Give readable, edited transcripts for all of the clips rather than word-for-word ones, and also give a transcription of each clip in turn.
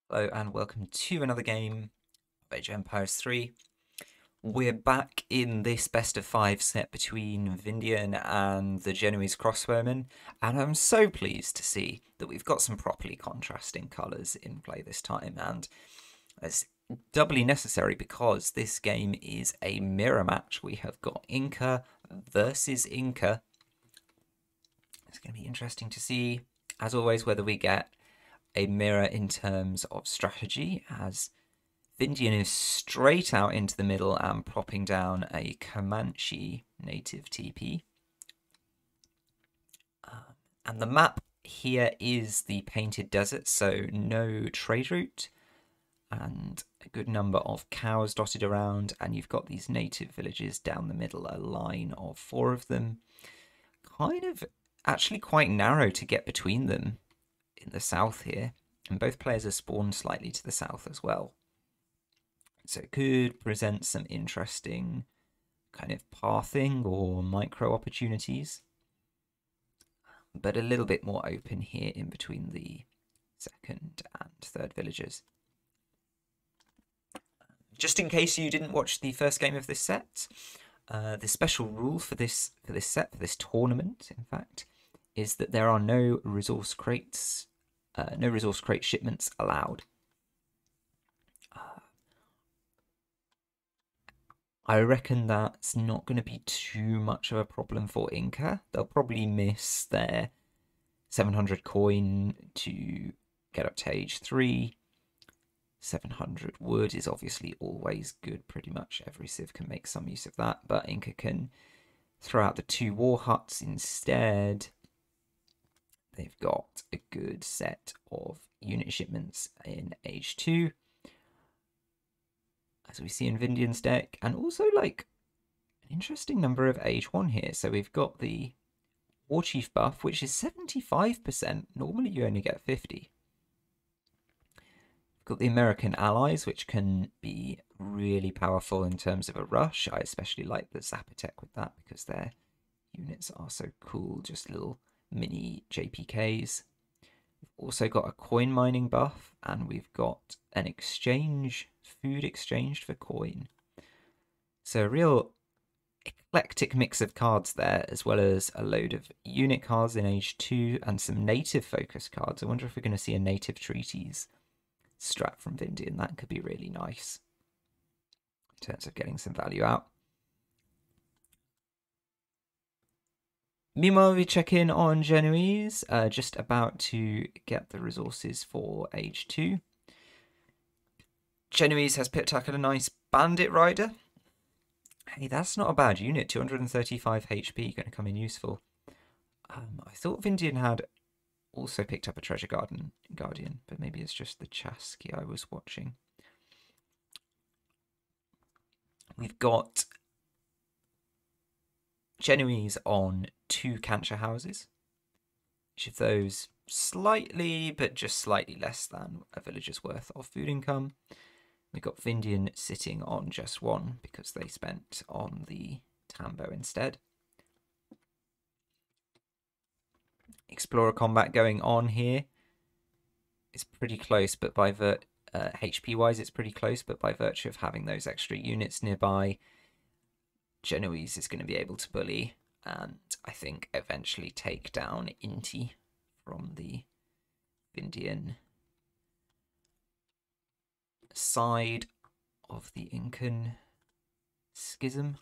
Hello and welcome to another game of Age of Empires 3. We're back in this best of 5 set between Vindian and the Genoese crossbowmen, and I'm so pleased to see that we've got some properly contrasting colours in play this time, and it's doubly necessary because this game is a mirror match. We have got Inca versus Inca. It's going to be interesting to see, as always, whether we get a mirror in terms of strategy, as Vindian is straight out into the middle and propping down a Comanche native TP. And the map here is the painted desert, so no trade route and a good number of cows dotted around, and you've got these native villages down the middle, a line of 4 of them. Kind of actually quite narrow to get between them in the south here, and both players are spawned slightly to the south as well. So it could present some interesting kind of pathing or micro opportunities, but a little bit more open here in between the second and third villages. Just in case you didn't watch the first game of this set, the special rule for this tournament, in fact, is that there are no resource crates shipments allowed. I reckon that's not going to be too much of a problem for Inca. They'll probably miss their 700 coin to get up to age 3. 700 wood is obviously always good. Pretty much every civ can make some use of that, but Inca can throw out the 2 war huts instead. They've got a good set of unit shipments in age 2, as we see in Vindian's deck, and also like an interesting number of age 1 here. So we've got the War Chief buff, which is 75%. Normally you only get 50. We've got the American allies, which can be really powerful in terms of a rush. I especially like the Zapotec with that because their units are so cool, just little mini JPKs. We've also got a coin mining buff, and we've got an exchange, food exchanged for coin. So a real eclectic mix of cards there, as well as a load of unit cards in age 2 and some native focus cards. I wonder if we're going to see a native treaties strat from Vindian. That could be really nice in terms of getting some value out. Meanwhile, we check in on Genoese, just about to get the resources for age 2. Genoese has picked up a nice bandit rider. Hey, that's not a bad unit. 235 HP, going to come in useful. I thought Vindian had also picked up a treasure guardian, but maybe it's just the Chasqui I was watching. We've got Genoese on 2 cancer houses. Each of those slightly, but just slightly less than a villager's worth of food income. We've got Vindian sitting on just 1 because they spent on the Tambo instead. Explorer combat going on here. It's pretty close, but by HP wise it's pretty close, but by virtue of having those extra units nearby, Genoese is going to be able to bully and I think eventually take down Inti from the Vindian side of the Incan schism.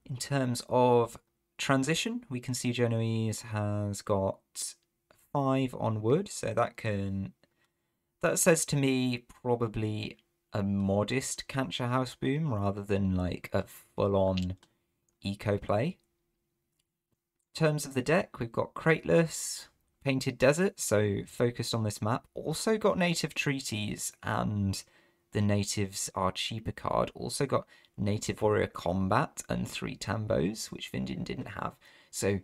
In terms of transition, we can see Genoese has got 5 on wood, so that says to me probably a modest cancer house boom rather than like a full-on eco play. In terms of the deck, we've got Crateless, Painted Desert, so focused on this map. Also got Native Treaties, and the natives are cheaper card. Also got Native Warrior Combat and 3 Tambos, which Vindian didn't have. So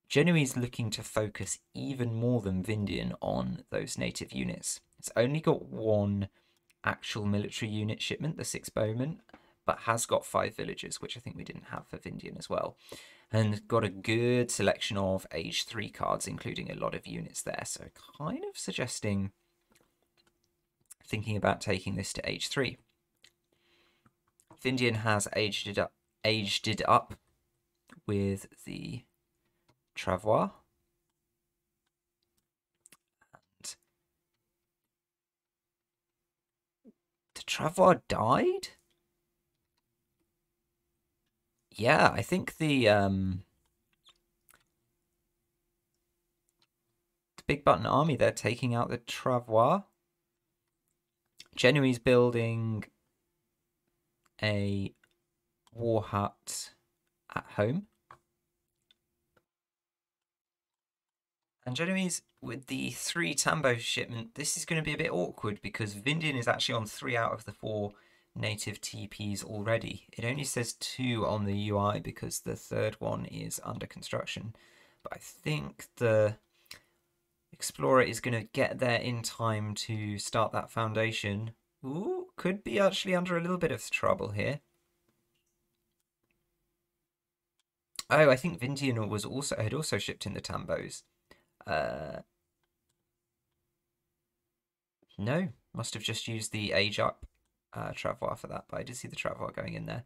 Genoese looking to focus even more than Vindian on those native units. It's only got 1 actual military unit shipment, the 6 bowmen, but has got 5 villagers, which I think we didn't have for Vindian as well. And got a good selection of age 3 cards, including a lot of units there. So kind of suggesting thinking about taking this to age 3. Vindian has aged it up with the Travois. And the Travois died? Yeah, I think the Big Button Army, they're taking out the Travois. Genoese building a war hut at home. And Genoese, with the 3 Tambo shipment, this is going to be a bit awkward because Vindian is actually on 3 out of the 4 native TPs already. It only says 2 on the UI because the 3rd one is under construction. But I think the Explorer is going to get there in time to start that foundation. Ooh, could be actually under a little bit of trouble here. Oh, I think Vindian had also shipped in the Tambos. No, must have just used the age up Travois for that, but I did see the Travois going in there.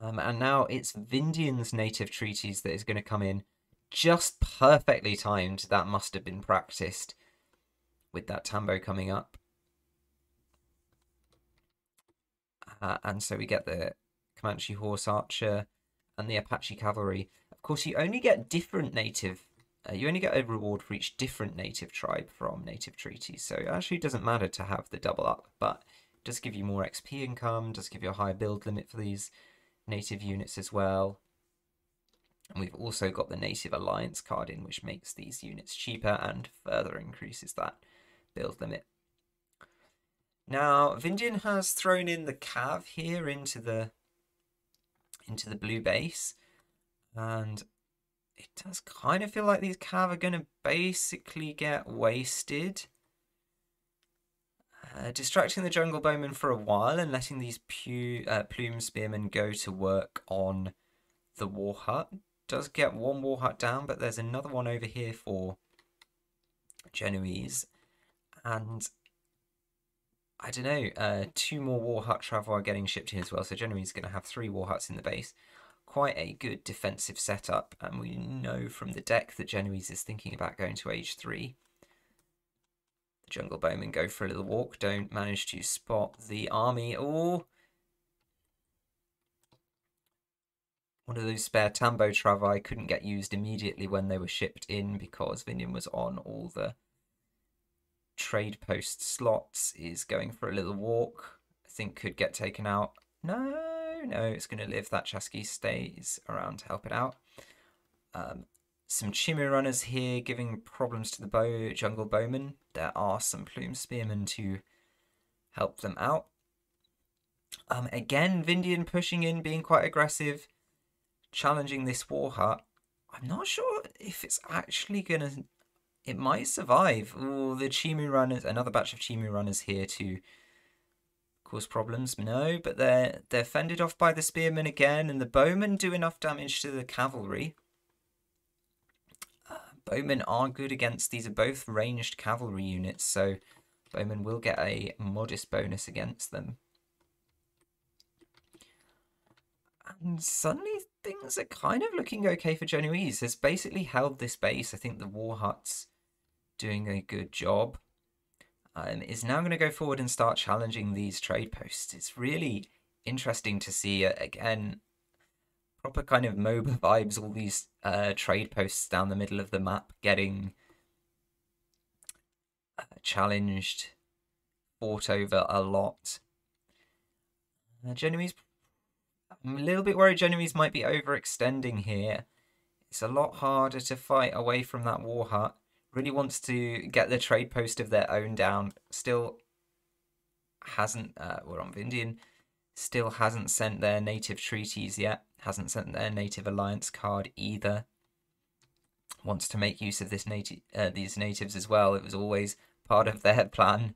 And now it's Vindian's native treaties that is going to come in. Just perfectly timed. That must have been practiced with that Tambo coming up. And so we get the Comanche Horse Archer and the Apache Cavalry. Of course, you only get different native... you only get a reward for each different native tribe from native treaties. So it actually doesn't matter to have the double up, but it does give you more XP income, does give you a higher build limit for these native units as well. And we've also got the Native Alliance card in, which makes these units cheaper and further increases that build limit. Now, Vindian has thrown in the Cav here into the blue base, and it does kind of feel like these Cav are going to basically get wasted. Distracting the Jungle Bowmen for a while and letting these Plume Spearmen go to work on the War Hut. Does get one War Hut down, but there's another one over here for Genoese. And I don't know, 2 more War Hut Travois are getting shipped in as well, so Genoese is going to have 3 War Huts in the base. Quite a good defensive setup, and we know from the deck that Genoese is thinking about going to age 3. The Jungle Bowmen go for a little walk, don't manage to spot the army. Oh! One of those spare Tambo Travois couldn't get used immediately when they were shipped in because Vindian was on all the trade post slots, is going for a little walk. I think could get taken out. No, it's going to live. That Chasqui stays around to help it out. Some Chimera runners here giving problems to the Jungle Bowmen. There are some Plume Spearmen to help them out. Again, Vindian pushing in, being quite aggressive, challenging this War Hut. I'm not sure if it's actually going to... It might survive. Oh, the Chimu runners, another batch of Chimu runners here to cause problems. No, but they're fended off by the Spearmen again, and the Bowmen do enough damage to the Cavalry. Bowmen are good against, these are both ranged cavalry units, so Bowmen will get a modest bonus against them. And suddenly things are kind of looking okay for Genoese. Has basically held this base. I think the War Hut's doing a good job. Is now going to go forward and start challenging these trade posts. It's really interesting to see, again, proper kind of MOBA vibes, all these trade posts down the middle of the map getting challenged, fought over a lot. Genoese, I'm a little bit worried Genoese might be overextending here. It's a lot harder to fight away from that War Hut. Really wants to get the trade post of their own down. Still hasn't, we're on Vindian, still hasn't sent their native treaties yet. Hasn't sent their native alliance card either. Wants to make use of this these natives as well. It was always part of their plan.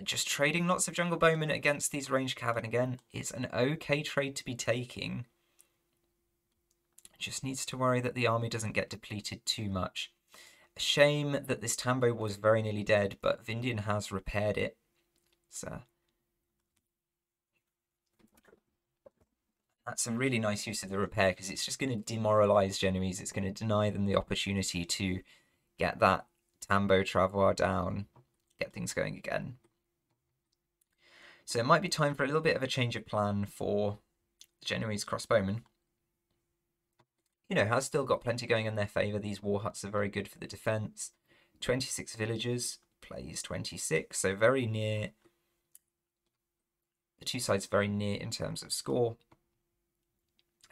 Just trading lots of jungle bowmen against these ranged cav again is an okay trade to be taking. Just needs to worry that the army doesn't get depleted too much. A shame that this Tambo was very nearly dead, but Vindian has repaired it. So that's some really nice use of the repair, because it's just going to demoralize Genoese. It's going to deny them the opportunity to get that Tambo Travois down, get things going again. So it might be time for a little bit of a change of plan for the Genoese crossbowmen. You know, has still got plenty going in their favour. These war huts are very good for the defence. 26 villagers, plays 26, so very near. The two sides very near in terms of score.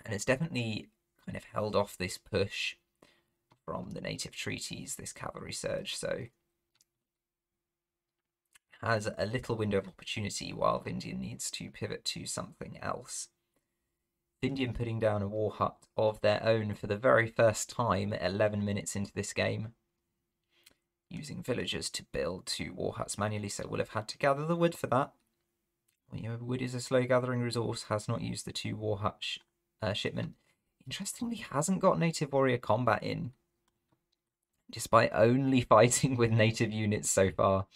And it's definitely kind of held off this push from the native treaties, this cavalry surge, so has a little window of opportunity while Vindian needs to pivot to something else. Vindian putting down a war hut of their own for the very first time 11 minutes into this game, using villagers to build 2 war huts manually, so we'll have had to gather the wood for that. You know, wood is a slow gathering resource, has not used the 2 war hut shipment. Interestingly, hasn't got native warrior combat in, despite only fighting with native units so far,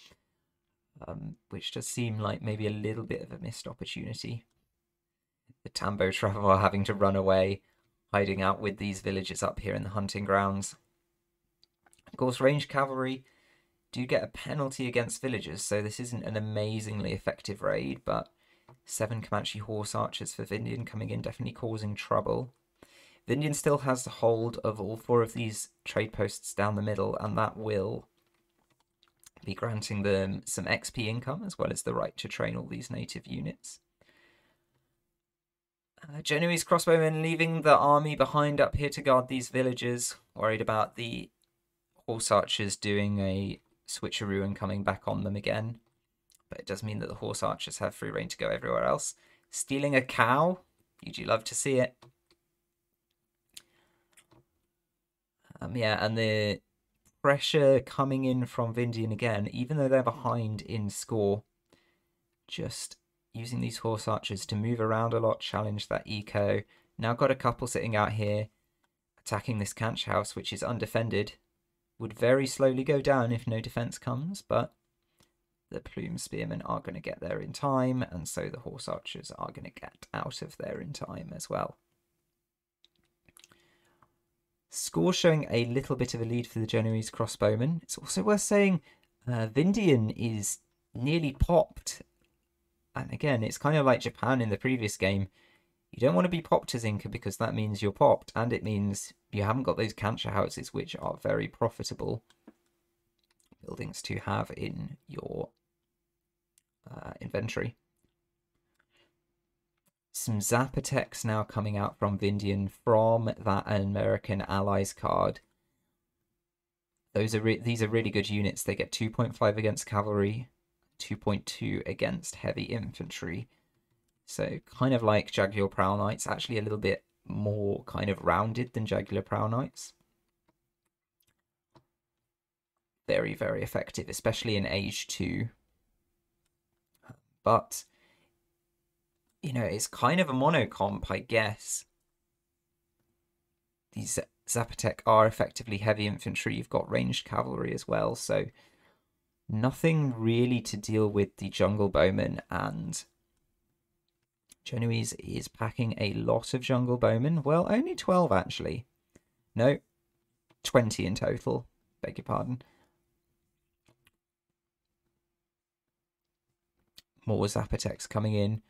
which does seem like maybe a little bit of a missed opportunity. The Tambo Travois having to run away, hiding out with these villagers up here in the hunting grounds. Of course, ranged cavalry do get a penalty against villagers, so this isn't an amazingly effective raid, but 7 Comanche horse archers for Vindian coming in, definitely causing trouble. Vindian still has the hold of all 4 of these trade posts down the middle, and that will be granting them some XP income, as well as the right to train all these native units. Genoese crossbowmen leaving the army behind up here to guard these villagers, worried about the horse archers doing a switcheroo and coming back on them again. But it does mean that the horse archers have free reign to go everywhere else. Stealing a cow, you do love to see it. Yeah, and the pressure coming in from Vindian again, even though they're behind in score, just using these horse archers to move around a lot, challenge that eco. Now got a couple sitting out here attacking this canch house, which is undefended. Would very slowly go down if no defense comes, but the plume spearmen are going to get there in time, and so the horse archers are going to get out of there in time as well. Score showing a little bit of a lead for the Genoese crossbowmen. It's also worth saying Vindian is nearly popped. And again, it's kind of like Japan in the previous game. You don't want to be popped as Inca, because that means you're popped, and it means you haven't got those cancer houses, which are very profitable buildings to have in your inventory. Some Zapotec's now coming out from Vindian from that American Allies card. These are really good units. They get 2.5 against cavalry, 2.2 against heavy infantry. So kind of like Jaguar Prowl Knights, actually a little bit more kind of rounded than Jaguar Prowl Knights. Very, very effective, especially in Age 2. But, you know, it's kind of a monocomp, I guess. These Zapotec are effectively heavy infantry. You've got ranged cavalry as well, so nothing really to deal with the jungle bowmen, and Genoese is packing a lot of jungle bowmen. Well, only 12 actually. No, 20 in total. Beg your pardon. More Zapotecs coming in.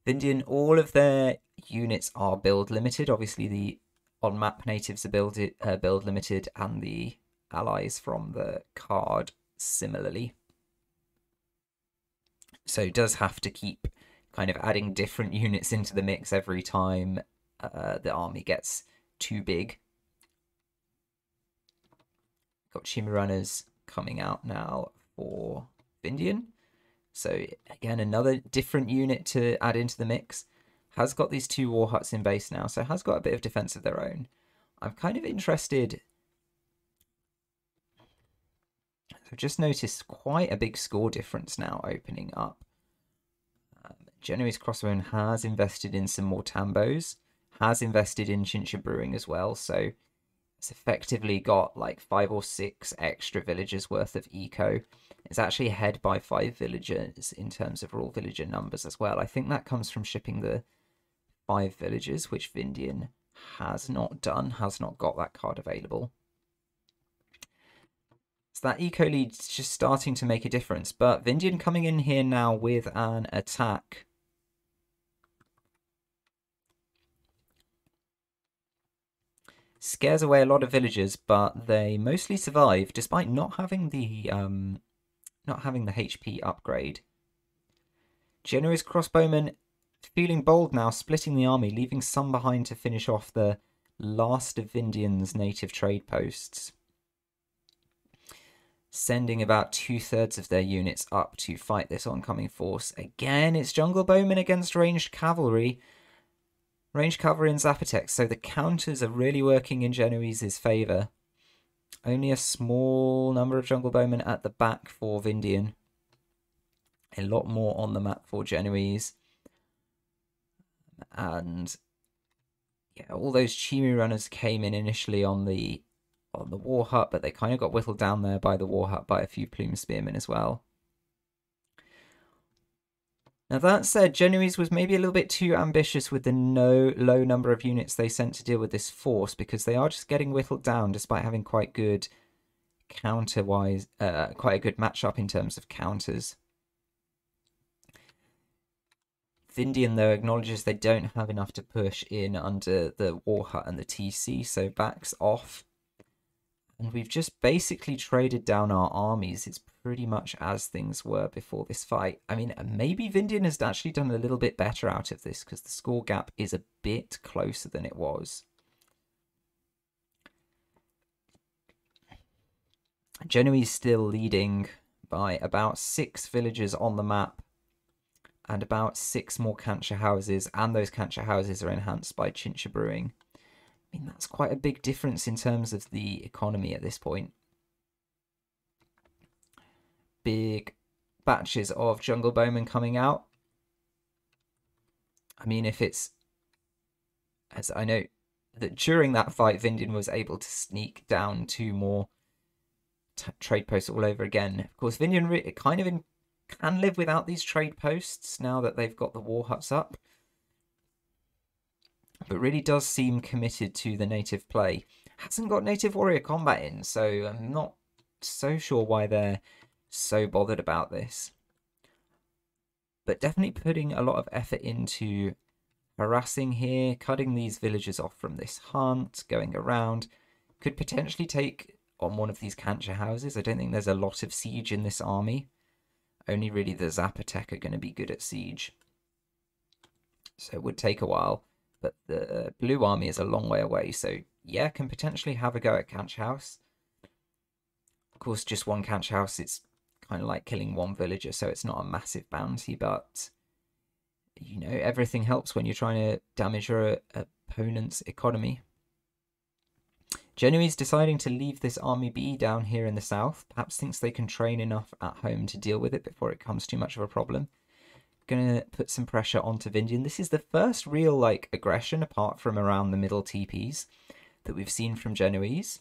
Vindian, all of their units are build limited. Obviously, the on-map natives are build limited, and the allies from the card similarly. So it does have to keep kind of adding different units into the mix every time the army gets too big. Got Chimarunners coming out now for Vindian. So again, another different unit to add into the mix. Has got these 2 war huts in base now, so has got a bit of defense of their own. I'm kind of interested. I've just noticed quite a big score difference now opening up. Genoese Crossbow has invested in some more Tambos, has invested in Chincha Brewing as well, so it's effectively got like 5 or 6 extra villagers worth of eco. It's actually ahead by 5 villagers in terms of raw villager numbers as well. I think that comes from shipping the 5 villagers, which Vindian has not done, has not got that card available. So that eco lead's just starting to make a difference, but Vindian coming in here now with an attack. Scares away a lot of villagers, but they mostly survive despite not having the HP upgrade. Genoese Crossbowmen feeling bold now, splitting the army, leaving some behind to finish off the last of Vindian's native trade posts. Sending about 2/3 of their units up to fight this oncoming force. Again, it's Jungle Bowmen against ranged cavalry. Ranged cavalry and Zapotec, so the counters are really working in Genoese's favour. Only a small number of Jungle Bowmen at the back for Vindian. A lot more on the map for Genoese. And yeah, all those Chimu runners came in initially on the war hut, but they kind of got whittled down there by the war hut by a few plume spearmen as well. Now that said, Genoese was maybe a little bit too ambitious with the low number of units they sent to deal with this force, because they are just getting whittled down despite having quite good counter-wise, quite a good matchup in terms of counters. Vindian, though, acknowledges they don't have enough to push in under the war hut and the TC, so backs off. And we've just basically traded down our armies. It's pretty much as things were before this fight. I mean, maybe Vindian has actually done a little bit better out of this because the score gap is a bit closer than it was. Genoese still leading by about 6 villages on the map and about 6 more cancher houses, and those cancher houses are enhanced by Chincha Brewing. I mean, that's quite a big difference in terms of the economy at this point. Big batches of Jungle Bowmen coming out. I mean, if it's... As I know that during that fight, Vindian was able to sneak down 2 more trade posts all over again. Of course, Vindian kind of can live without these trade posts now that they've got the war huts up, but really does seem committed to the native play. Hasn't got native warrior combat in, so I'm not so sure why they're so bothered about this. But definitely putting a lot of effort into harassing here, cutting these villagers off from this hunt, going around. Could potentially take on one of these cancher houses. I don't think there's a lot of siege in this army. Only really the Zapotec are going to be good at siege. So it would take a while. But the blue army is a long way away, so yeah, can potentially have a go at Canch House. Of course, just one Canch House, it's kind of like killing 1 villager, so it's not a massive bounty, but, you know, everything helps when you're trying to damage your opponent's economy. Genoese deciding to leave this army be down here in the south, perhaps thinks they can train enough at home to deal with it before it becomes too much of a problem. Gonna put some pressure onto Vindian. This is the first real like aggression apart from around the middle TPs that we've seen from Genoese,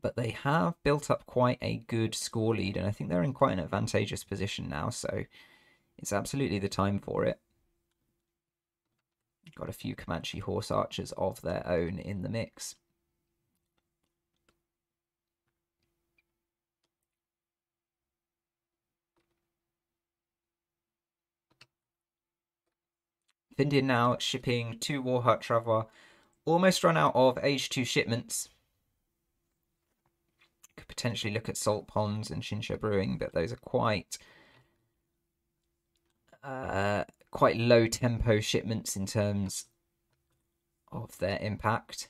but they have built up quite a good score lead, and I think they're in quite an advantageous position now, so it's absolutely the time for it. Got a few Comanche horse archers of their own in the mix. Vindian now shipping 2 war hut traveler. Almost run out of H2 shipments. Could potentially look at Salt Ponds and Chincha Brewing, but those are quite low tempo shipments in terms of their impact.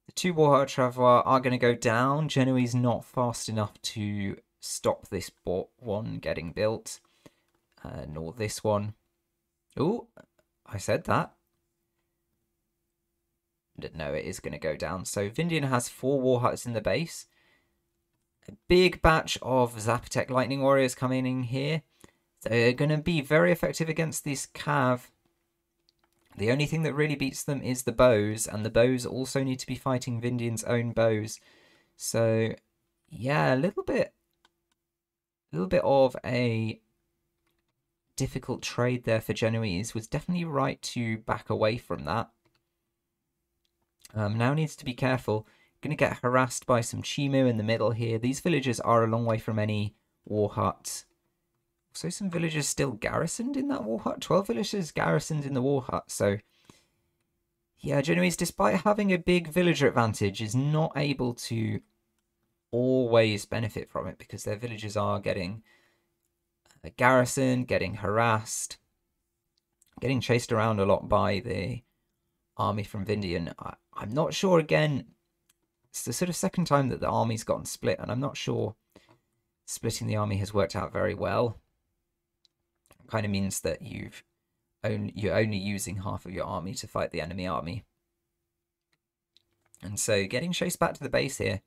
The 2 war hut traveler are going to go down. Genoese not fast enough to stop this one getting built, nor this one. Oh, I said that. No, it is going to go down. So Vindian has 4 war huts in the base. A big batch of Zapotec Lightning Warriors coming in here. They're going to be very effective against this Cav. The only thing that really beats them is the bows, and the bows also need to be fighting Vindian's own bows. So, yeah, a little bit of a difficult trade there for Genoese. Was definitely right to back away from that. Now needs to be careful. Going to get harassed by some Chimu in the middle here. These villagers are a long way from any war hut. So some villagers still garrisoned in that war hut. 12 villagers garrisoned in the war hut. So yeah, Genoese, despite having a big villager advantage, is not able to always benefit from it because their villagers are getting garrisoned, getting harassed, getting chased around a lot by the army from Vindian. I'm not sure, again, it's the sort of second time that the army's gotten split, and I'm not sure splitting the army has worked out very well. It kind of means that you're only using half of your army to fight the enemy army. And so getting chased back to the base here.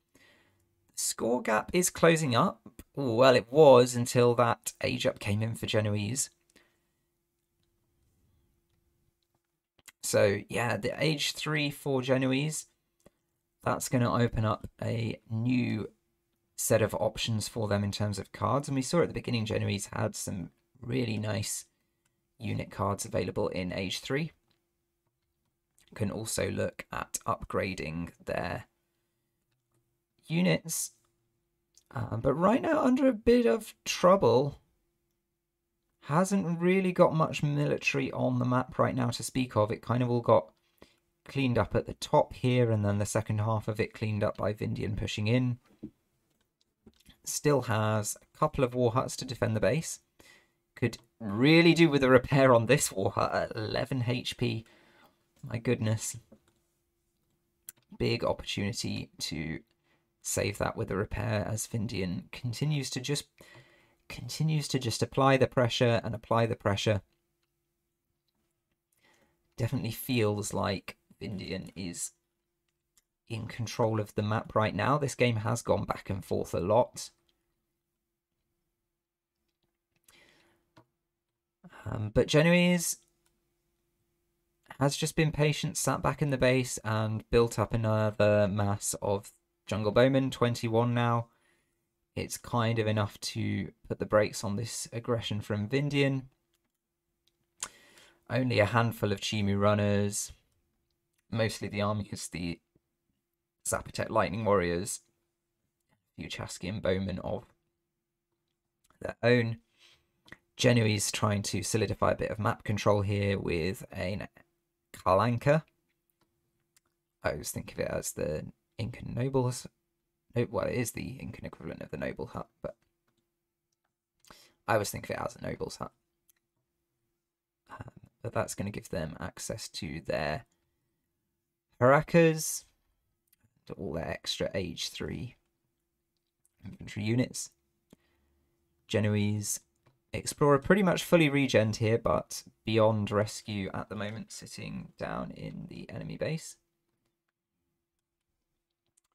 The score gap is closing up. Well, it was until that age up came in for Genoese. So yeah, the age 3 for Genoese, that's going to open up a new set of options for them in terms of cards. And we saw at the beginning Genoese had some really nice unit cards available in age 3. Can also look at upgrading their units. But right now under a bit of trouble. Hasn't really got much military on the map right now to speak of. It kind of all got cleaned up at the top here, and then the second half of it cleaned up by Vindian pushing in. Still has a couple of war huts to defend the base. Could really do with a repair on this war hut at 11 HP. My goodness. Big opportunity to save that with a repair as Vindian continues to just apply the pressure and apply the pressure. Definitely feels like Vindian is in control of the map right now. This game has gone back and forth a lot. But Genoese has just been patient, sat back in the base and built up another mass of jungle bowmen, 21 now. It's kind of enough to put the brakes on this aggression from Vindian. Only a handful of Chimu runners. Mostly the army is the Zapotec Lightning Warriors. A few Chaskian bowmen of their own. Genoese trying to solidify a bit of map control here with a Kalanka. I always think of it as the Inca nobles. Well, it is the Incan equivalent of the noble hut, but I always think of it as a noble's hut. But that's going to give them access to their Harakas, to all their extra age 3 infantry units. Genoese Explorer pretty much fully regened here, but beyond rescue at the moment, sitting down in the enemy base.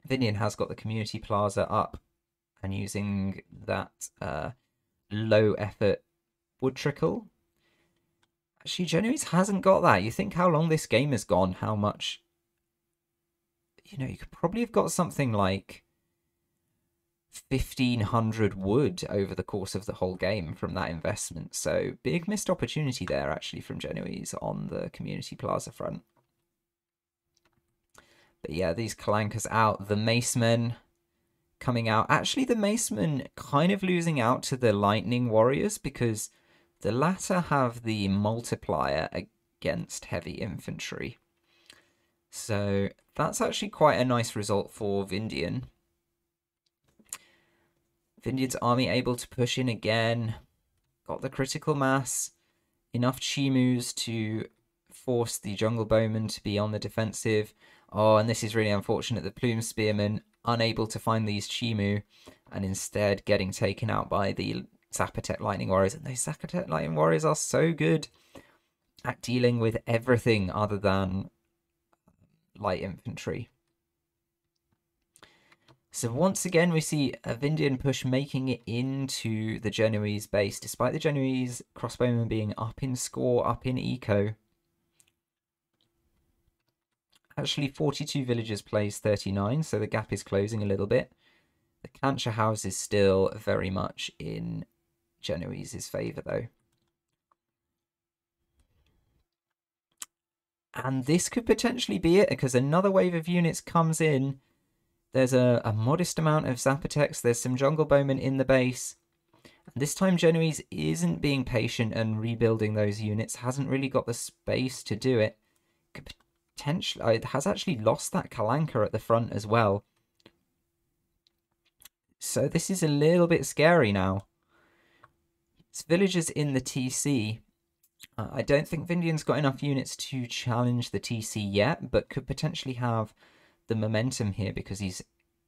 Vindian has got the community plaza up and using that low effort wood trickle. Actually, Genoese hasn't got that. You think how long this game has gone, how much... You know, you could probably have got something like 1,500 wood over the course of the whole game from that investment. So big missed opportunity there, actually, from Genoese on the community plaza front. But yeah, these Kalankas out. The Macemen coming out. Actually, the Macemen kind of losing out to the Lightning Warriors because the latter have the multiplier against heavy infantry. So that's actually quite a nice result for Vindian. Vindian's army able to push in again. Got the critical mass. Enough Chimus to force the Jungle Bowmen to be on the defensive. Oh, and this is really unfortunate. The Plume Spearmen unable to find these Chimu and instead getting taken out by the Zapotec Lightning Warriors. And those Zapotec Lightning Warriors are so good at dealing with everything other than light infantry. So once again, we see a Vindian push making it into the Genoese base, despite the Genoese crossbowmen being up in score, up in eco. Actually, 42 villagers plays 39, so the gap is closing a little bit. The Cancer house is still very much in Genoese's favour, though. And this could potentially be it, because another wave of units comes in. There's a modest amount of Zapotecs. There's some jungle bowmen in the base. And this time Genoese isn't being patient and rebuilding those units. Hasn't really got the space to do it. Could potentially, it has actually lost that Kalanka at the front as well. So this is a little bit scary now. It's villagers in the TC. I don't think Vindian's got enough units to challenge the TC yet, but could potentially have the momentum here because he's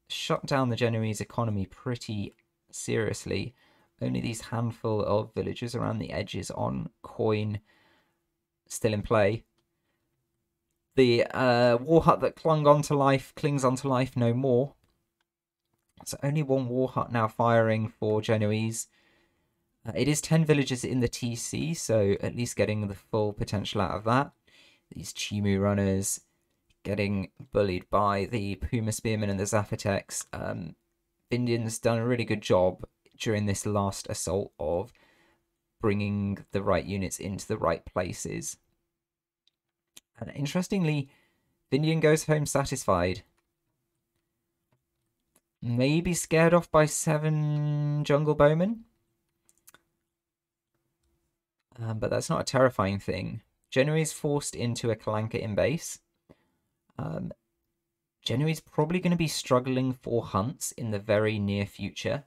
shut down the Genoese economy pretty seriously. Only these handful of villagers around the edges on coin still in play. The war hut that clung onto life clings onto life no more. So only one war hut now firing for Genoese. It is 10 villagers in the TC, so at least getting the full potential out of that. These Chimu runners getting bullied by the Puma Spearmen and the Zapotecs. Vindian's done a really good job during this last assault of bringing the right units into the right places. And interestingly, Vindian goes home satisfied. Maybe scared off by 7 jungle bowmen. But that's not a terrifying thing. Genoese forced into a Kalanka in base. Genoese probably going to be struggling for hunts in the very near future.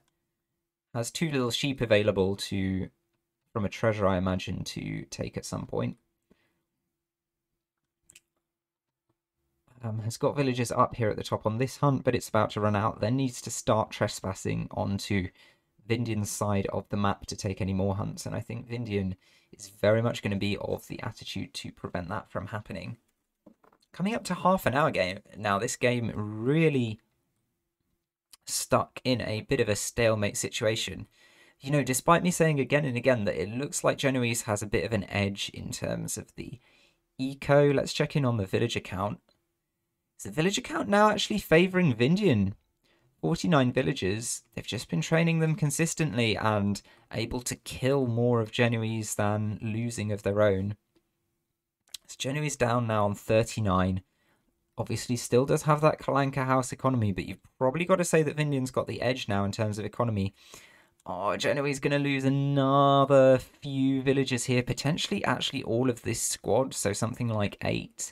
Has 2 little sheep available from a treasure, I imagine, to take at some point. Has got villagers up here at the top on this hunt, but it's about to run out. Then needs to start trespassing onto Vindian's side of the map to take any more hunts. And I think Vindian is very much going to be of the attitude to prevent that from happening. Coming up to half an hour game now, this game really stuck in a bit of a stalemate situation. You know, despite me saying again and again that it looks like Genoese has a bit of an edge in terms of the eco. Let's check in on the villager count. Is the villager count now actually favouring Vindian? 49 villagers. They've just been training them consistently and able to kill more of Genoese than losing of their own. So Genoese down now on 39. Obviously still does have that Kalanka house economy, but you've probably got to say that Vindian's got the edge now in terms of economy. Oh, Genoese going to lose another few villagers here. Potentially actually all of this squad, so something like 8.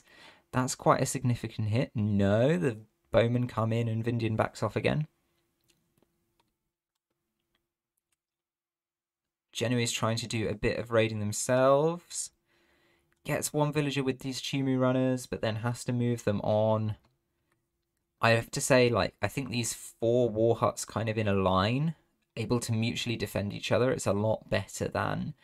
That's quite a significant hit. No, the bowmen come in and Vindian backs off again. Genoese trying to do a bit of raiding themselves. Gets one villager with these Chimu runners, but then has to move them on. I have to say, like, I think these 4 war huts kind of in a line, able to mutually defend each other, it's a lot better than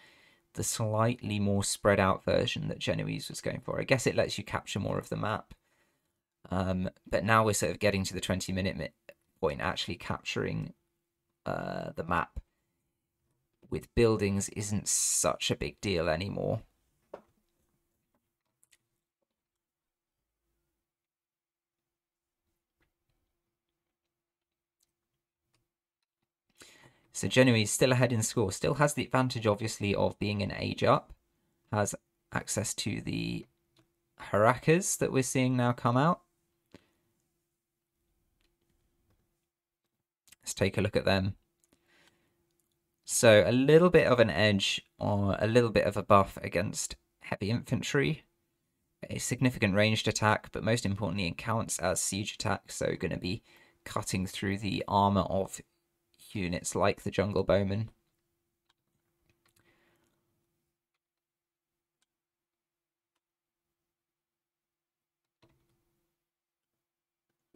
the slightly more spread out version that Genoese was going for. I guess it lets you capture more of the map. But now we're sort of getting to the 20-minute point, actually capturing the map with buildings isn't such a big deal anymore. So Genoese still ahead in score, still has the advantage, obviously, of being an age up. Has access to the Harakas that we're seeing now come out. Let's take a look at them. So a little bit of an edge or a little bit of a buff against heavy infantry. A significant ranged attack, but most importantly it counts as siege attack, so going to be cutting through the armor of units like the jungle bowmen.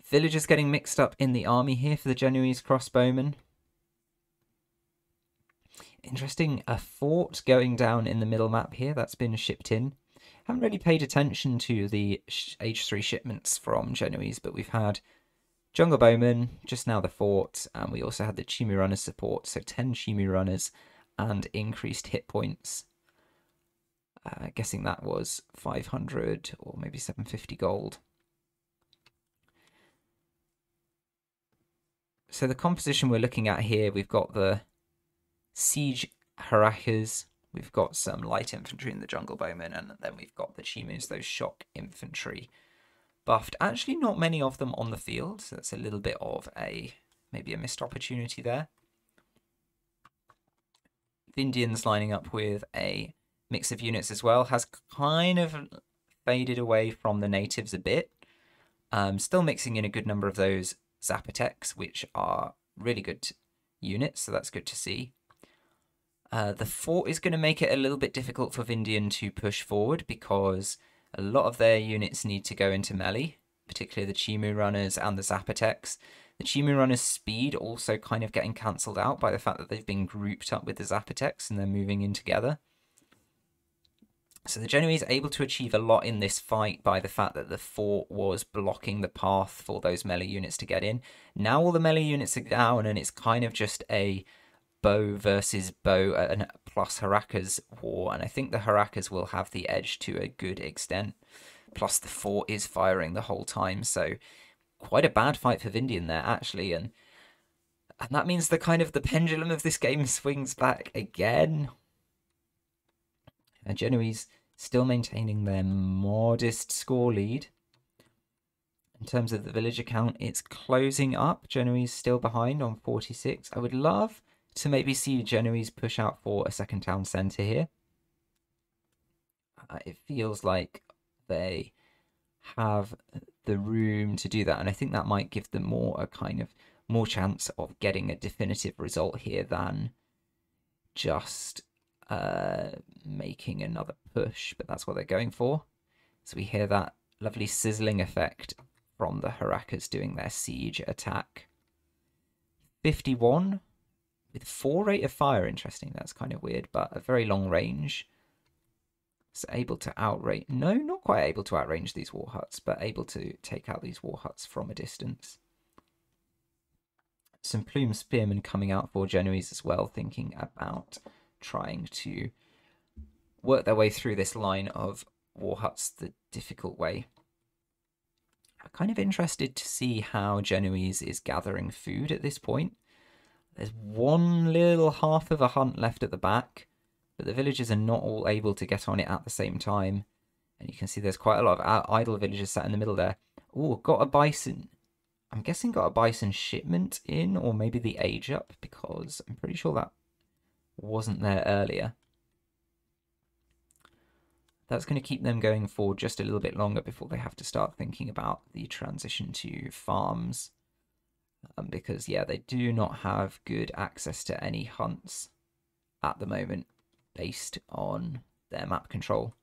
Villagers getting mixed up in the army here for the Genoese crossbowmen. Interesting, a fort going down in the middle map here, that's been shipped in. Haven't really paid attention to the H3 shipments from Genoese, but we've had Jungle Bowmen, just now the fort, and we also had the Chimu Runners support, so 10 Chimu Runners and increased hit points. Guessing that was 500 or maybe 750 gold. So the composition we're looking at here, we've got the siege harakas, we've got some light infantry in the Jungle Bowmen, and then we've got the Chimus, those shock infantry buffed. Actually, not many of them on the field, so that's a little bit of maybe a missed opportunity there. Vindian's lining up with a mix of units as well, has kind of faded away from the natives a bit. Still mixing in a good number of those Zapoteks, which are really good units, so that's good to see. The fort is going to make it a little bit difficult for Vindian to push forward because a lot of their units need to go into melee, particularly the Chimu Runners and the Zapoteks. The Chimu Runners' speed also kind of getting cancelled out by the fact that they've been grouped up with the Zapoteks and they're moving in together. So the Genoese are able to achieve a lot in this fight by the fact that the fort was blocking the path for those melee units to get in. Now all the melee units are down and it's kind of just a bow versus bow and plus harakas war, and I think the harakas will have the edge to a good extent. Plus the fort is firing the whole time, so quite a bad fight for Vindian there actually, and that means the pendulum of this game swings back again. And Genoese still maintaining their modest score lead. In terms of the villager count, it's closing up. Genoese still behind on 46. I would love to maybe see Genoese push out for a second town centre here. It feels like they have the room to do that, and I think that might give them more chance of getting a definitive result here than just making another push, but that's what they're going for. So we hear that lovely sizzling effect from the harakas doing their siege attack. 51 with 4 rate of fire. Interesting, that's kind of weird, but a very long range. So able to outrange, no, not quite able to outrange these war huts, but able to take out these war huts from a distance. Some plume spearmen coming out for Genoese as well, thinking about trying to work their way through this line of war huts the difficult way. I'm kind of interested to see how Genoese is gathering food at this point. There's one little half of a hunt left at the back, but the villagers are not all able to get on it at the same time. And you can see there's quite a lot of idle villagers sat in the middle there. Oh, got a bison. I'm guessing got a bison shipment in, or maybe the age up, because I'm pretty sure that wasn't there earlier. That's going to keep them going for just a little bit longer before they have to start thinking about the transition to farms. Because, yeah, they do not have good access to any hunts at the moment based on their map control.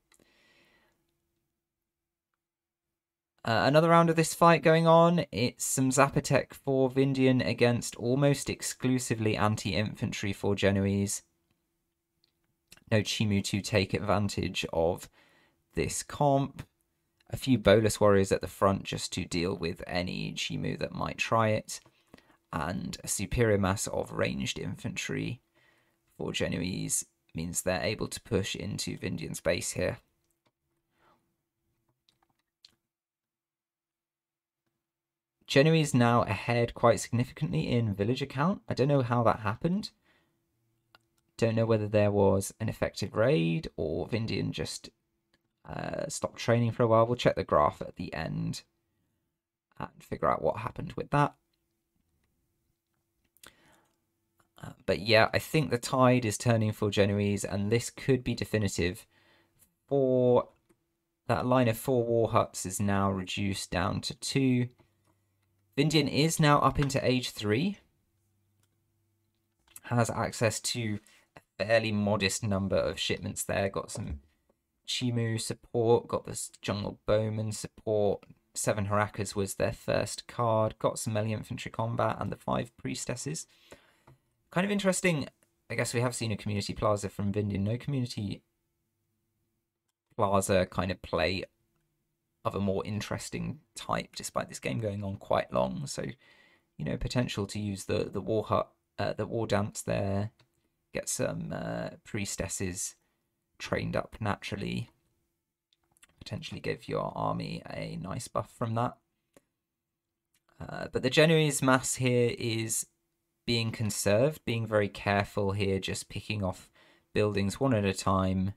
Another round of this fight going on. It's some Zapotek for Vindian against almost exclusively anti-infantry for Genoese. No Chimu to take advantage of this comp. A few bolus warriors at the front just to deal with any Chimu that might try it. And a superior mass of ranged infantry for Genoese means they're able to push into Vindian's base here. Genoese now ahead quite significantly in villager count. I don't know how that happened. Don't know whether there was an effective raid or Vindian just stopped training for a while. We'll check the graph at the end and figure out what happened with that. But yeah, I think the tide is turning for Genoese, and this could be definitive. For that line of 4 war huts is now reduced down to 2. Vindian is now up into age 3. Has access to a fairly modest number of shipments there. Got some Chimu support, got this Jungle Bowman support. 7 harakas was their first card. Got some melee infantry combat and the 5 priestesses. Kind of interesting. I guess we have seen a community plaza from Vindian. No community plaza kind of play of a more interesting type, despite this game going on quite long. So, you know, potential to use the war hut, the war dance there, get some priestesses trained up naturally, potentially give your army a nice buff from that. But the Genoese mass here is being conserved, being very careful here, just picking off buildings one at a time,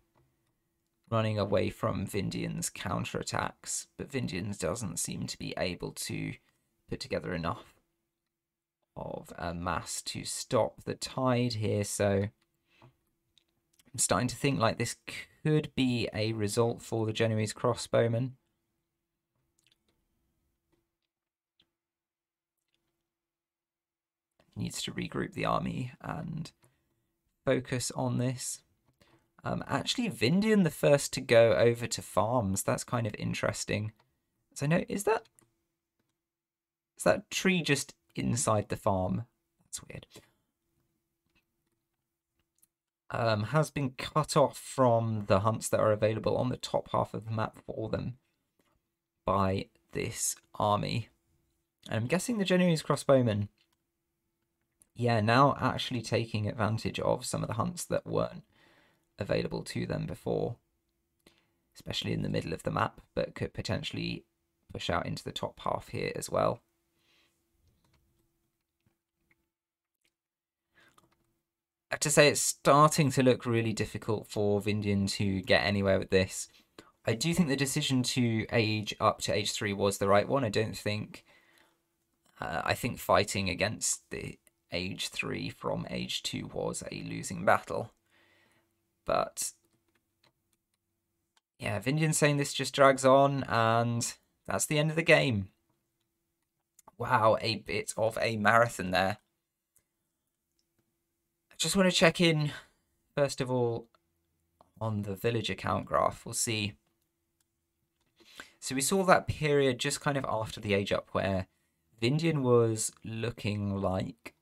running away from Vindian's counterattacks. But Vindian doesn't seem to be able to put together enough of a mass to stop the tide here, so I'm starting to think like this could be a result for the Genoese crossbowmen. Needs to regroup the army and focus on this. Actually, Vindian the first to go over to farms. That's kind of interesting. So no, is that tree just inside the farm? That's weird. Has been cut off from the hunts that are available on the top half of the map for them by this army. And I'm guessing the Genoese crossbowmen, yeah, now actually taking advantage of some of the hunts that weren't available to them before, especially in the middle of the map, but could potentially push out into the top half here as well. I have to say it's starting to look really difficult for Vindian to get anywhere with this. I do think the decision to age up to age 3 was the right one. I don't think... I think fighting against the age 3 from age 2 was a losing battle. But... yeah, Vindian saying this just drags on, and that's the end of the game. Wow, a bit of a marathon there. Just want to check in, first of all, on the villager count graph. We'll see. So we saw that period just kind of after the age up where Vindian was looking like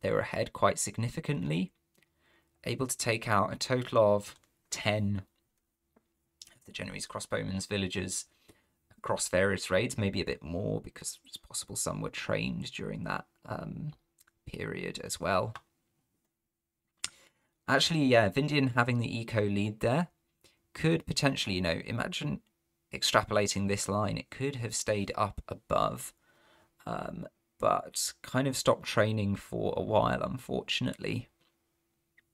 they were ahead quite significantly, able to take out a total of 10 of the Genoese crossbowmen's villagers across various raids, maybe a bit more because it's possible some were trained during that period as well. Actually, yeah, Vindian having the eco lead there could potentially, you know, imagine extrapolating this line. It could have stayed up above, but kind of stopped training for a while, unfortunately.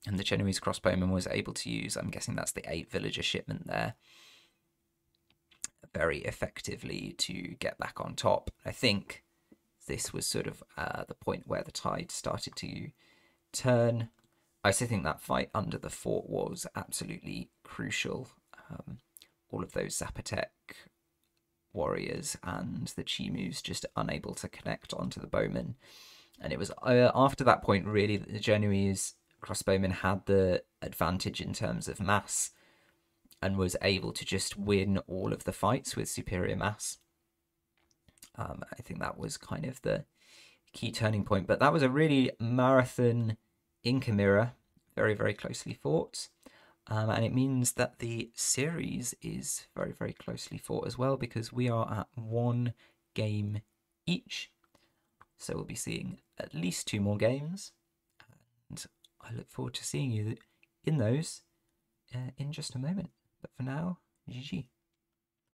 And the Genoese crossbowman was able to use, I'm guessing that's the 8 villager shipment there, very effectively to get back on top. I think this was sort of the point where the tide started to turn. I still think that fight under the fort was absolutely crucial. All of those Zapotec warriors and the Chimus just unable to connect onto the bowmen. And it was after that point, really, that the Genoese crossbowmen had the advantage in terms of mass and was able to just win all of the fights with superior mass. I think that was kind of the key turning point. But that was a really marathon Inca mirror, very, very closely fought. And it means that the series is very, very closely fought as well, because we are at 1 game each. So we'll be seeing at least 2 more games. And I look forward to seeing you in those in just a moment. But for now, GG.